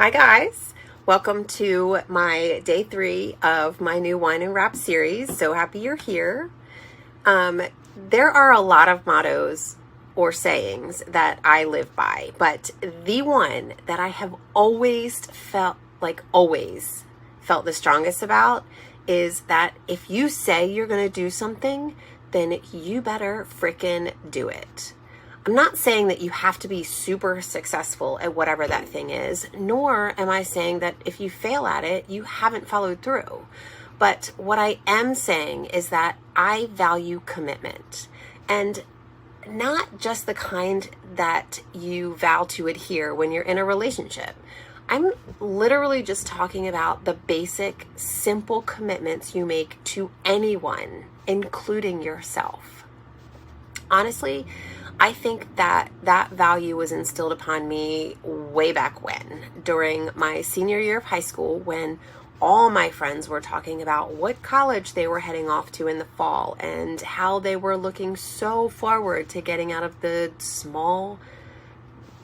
Hi guys, welcome to my day 3 of my new wine and wrap series. So happy you're here. There are a lot of mottos or sayings that I live by, but the one that I have always felt the strongest about is that if you say you're going to do something, then you better frickin' do it. I'm not saying that you have to be super successful at whatever that thing is, nor am I saying that if you fail at it, you haven't followed through. But what I am saying is that I value commitment, and not just the kind that you vow to adhere when you're in a relationship. I'm literally just talking about the basic, simple commitments you make to anyone, including yourself. Honestly, I think that value was instilled upon me way back when, during my senior year of high school, when all my friends were talking about what college they were heading off to in the fall and how they were looking so forward to getting out of the small,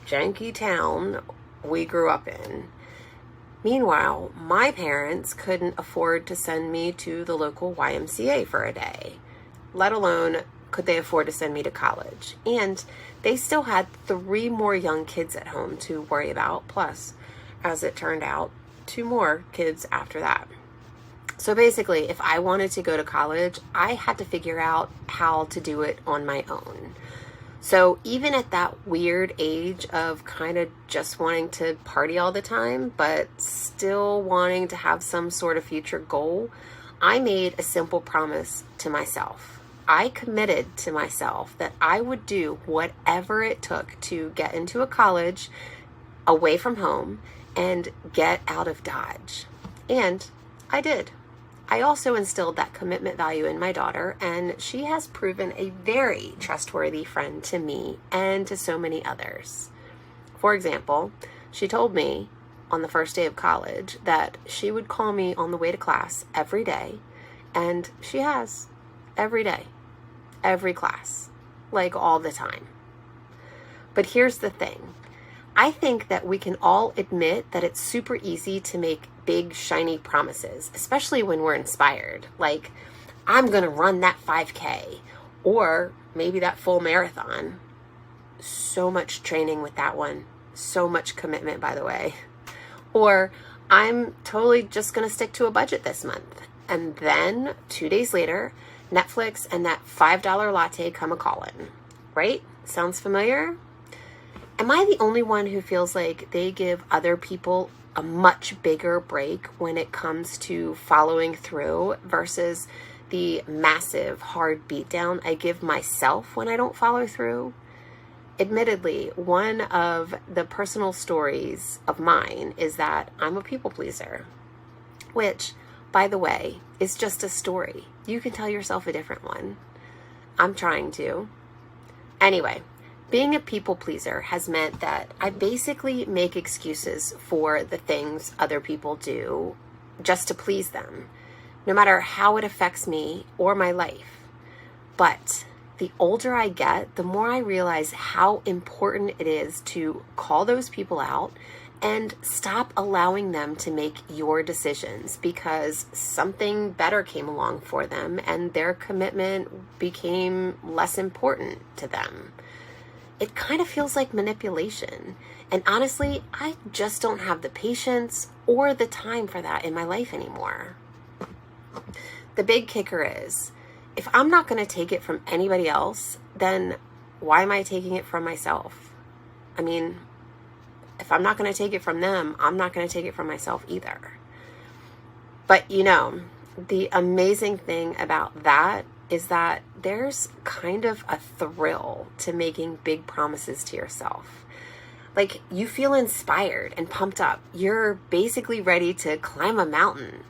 janky town we grew up in. Meanwhile, my parents couldn't afford to send me to the local YMCA for a day, let alone could they afford to send me to college. And they still had 3 more young kids at home to worry about, plus, as it turned out, 2 more kids after that. So basically, if I wanted to go to college, I had to figure out how to do it on my own. So even at that weird age of kind of just wanting to party all the time, but still wanting to have some sort of future goal, I made a simple promise to myself. I committed to myself that I would do whatever it took to get into a college away from home and get out of Dodge. And I did. I also instilled that commitment value in my daughter, and she has proven a very trustworthy friend to me and to so many others. For example, she told me on the first day of college that she would call me on the way to class every day, and she has every day. Every class, like all the time. But here's the thing. I think that we can all admit that it's super easy to make big, shiny promises, especially when we're inspired. Like, I'm going to run that 5K, or maybe that full marathon. So much training with that one. So much commitment, by the way. Or I'm totally just going to stick to a budget this month. And then 2 days later, Netflix and that $5 latte come a-callin', right? Sounds familiar? Am I the only one who feels like they give other people a much bigger break when it comes to following through versus the massive hard beatdown I give myself when I don't follow through? Admittedly, one of the personal stories of mine is that I'm a people pleaser, which, by the way, is just a story. You can tell yourself a different one. I'm trying to. Anyway, being a people pleaser has meant that I basically make excuses for the things other people do just to please them, no matter how it affects me or my life. But the older I get, the more I realize how important it is to call those people out and stop allowing them to make your decisions because something better came along for them and their commitment became less important to them. It kind of feels like manipulation. And honestly, I just don't have the patience or the time for that in my life anymore. The big kicker is, if I'm not going to take it from anybody else, then why am I taking it from myself? I mean, if I'm not going to take it from them, I'm not going to take it from myself either. But the amazing thing about that is that there's kind of a thrill to making big promises to yourself. Like, you feel inspired and pumped up. You're basically ready to climb a mountain.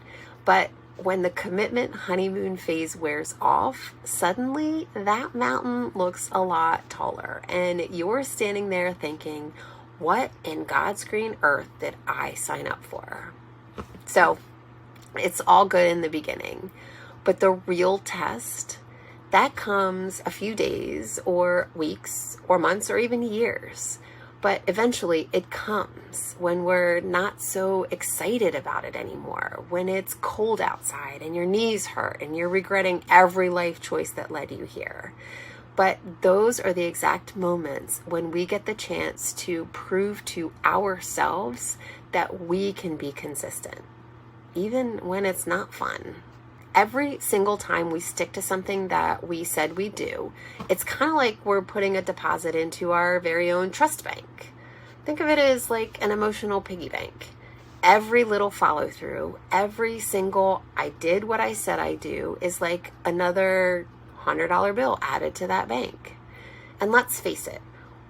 But when the commitment honeymoon phase wears off, suddenly that mountain looks a lot taller. And you're standing there thinking, what in God's green earth did I sign up for? So it's all good in the beginning, but the real test, that comes a few days or weeks or months or even years But eventually it comes when we're not so excited about it anymore, when it's cold outside and your knees hurt and you're regretting every life choice that led you here. But those are the exact moments when we get the chance to prove to ourselves that we can be consistent, even when it's not fun. Every single time we stick to something that we said we'd do, it's kind of like we're putting a deposit into our very own trust bank. Think of it as like an emotional piggy bank. Every little follow through, every single I did what I said I do is like another $100 bill added to that bank. And let's face it,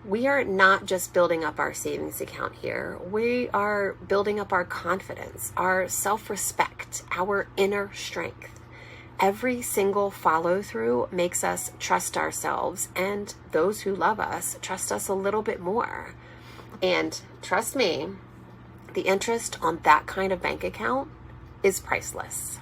we are not just building up our savings account here. We are building up our confidence, our self-respect, our inner strength. Every single follow through makes us trust ourselves, and those who love us trust us a little bit more. And trust me, the interest on that kind of bank account is priceless.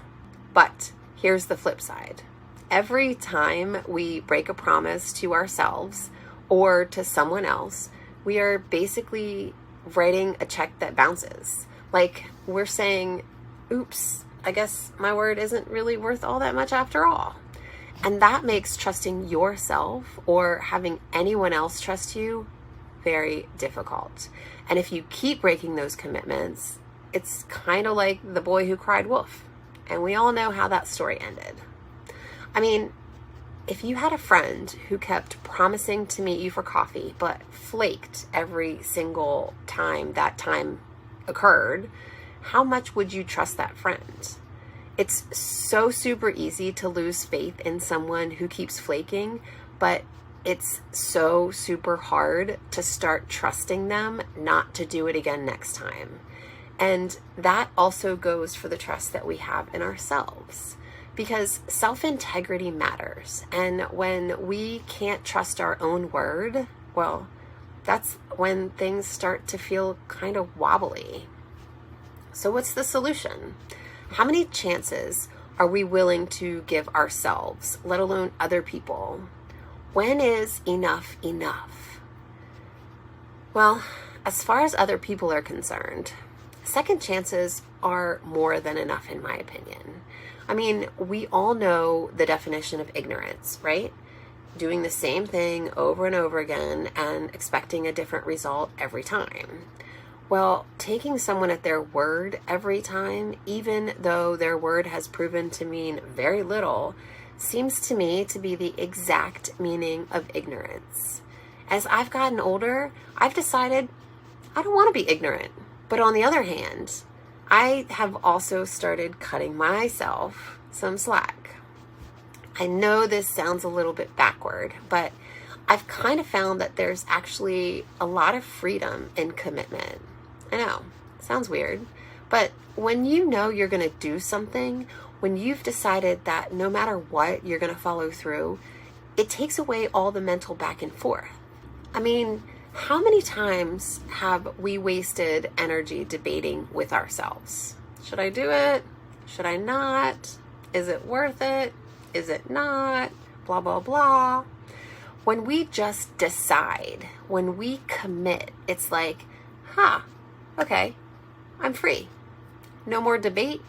But here's the flip side. Every time we break a promise to ourselves or to someone else, we are basically writing a check that bounces. Like we're saying, oops, I guess my word isn't really worth all that much after all. And that makes trusting yourself or having anyone else trust you very difficult. And if you keep breaking those commitments, it's kind of like the boy who cried wolf. And we all know how that story ended. I mean, if you had a friend who kept promising to meet you for coffee, but flaked every single time that time occurred, how much would you trust that friend? It's so super easy to lose faith in someone who keeps flaking, but it's so super hard to start trusting them not to do it again next time. And that also goes for the trust that we have in ourselves. Because self-integrity matters. And when we can't trust our own word, well, that's when things start to feel kind of wobbly. So what's the solution? How many chances are we willing to give ourselves, let alone other people? When is enough enough? Well, as far as other people are concerned, second chances are more than enough in my opinion. I mean, we all know the definition of ignorance, right? Doing the same thing over and over again and expecting a different result every time. Well, taking someone at their word every time, even though their word has proven to mean very little, seems to me to be the exact meaning of ignorance. As I've gotten older, I've decided I don't want to be ignorant. But on the other hand, I have also started cutting myself some slack. I know this sounds a little bit backward, but I've kind of found that there's actually a lot of freedom in commitment. I know, it sounds weird, but when you know you're going to do something, when you've decided that no matter what, you're going to follow through, it takes away all the mental back and forth. I mean, how many times have we wasted energy debating with ourselves? Should I do it? Should I not? Is it worth it? Is it not? Blah, blah, blah. When we just decide, when we commit, it's like, okay, I'm free. No more debate,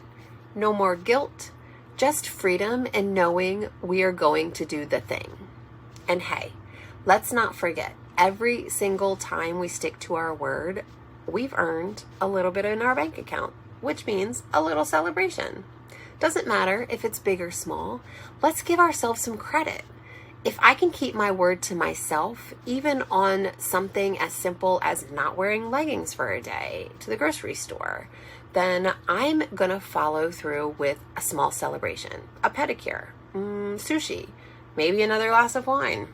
no more guilt, just freedom and knowing we are going to do the thing. And hey, let's not forget, every single time we stick to our word, we've earned a little bit in our bank account, which means a little celebration. Doesn't matter if it's big or small. Let's give ourselves some credit. If I can keep my word to myself, even on something as simple as not wearing leggings for a day to the grocery store, then I'm going to follow through with a small celebration, a pedicure, sushi, maybe another glass of wine.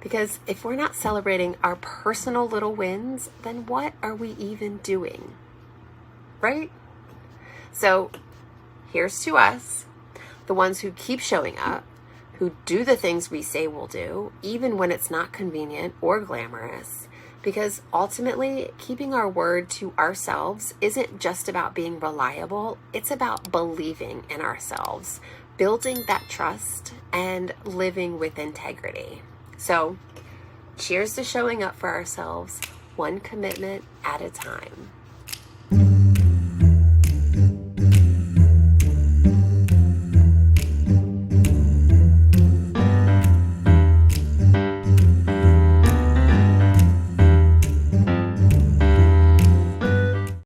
Because if we're not celebrating our personal little wins, then what are we even doing? Right? So here's to us, the ones who keep showing up, who do the things we say we'll do, even when it's not convenient or glamorous. Because ultimately, keeping our word to ourselves isn't just about being reliable, it's about believing in ourselves, building that trust, and living with integrity. So Cheers to showing up for ourselves, one commitment at a time.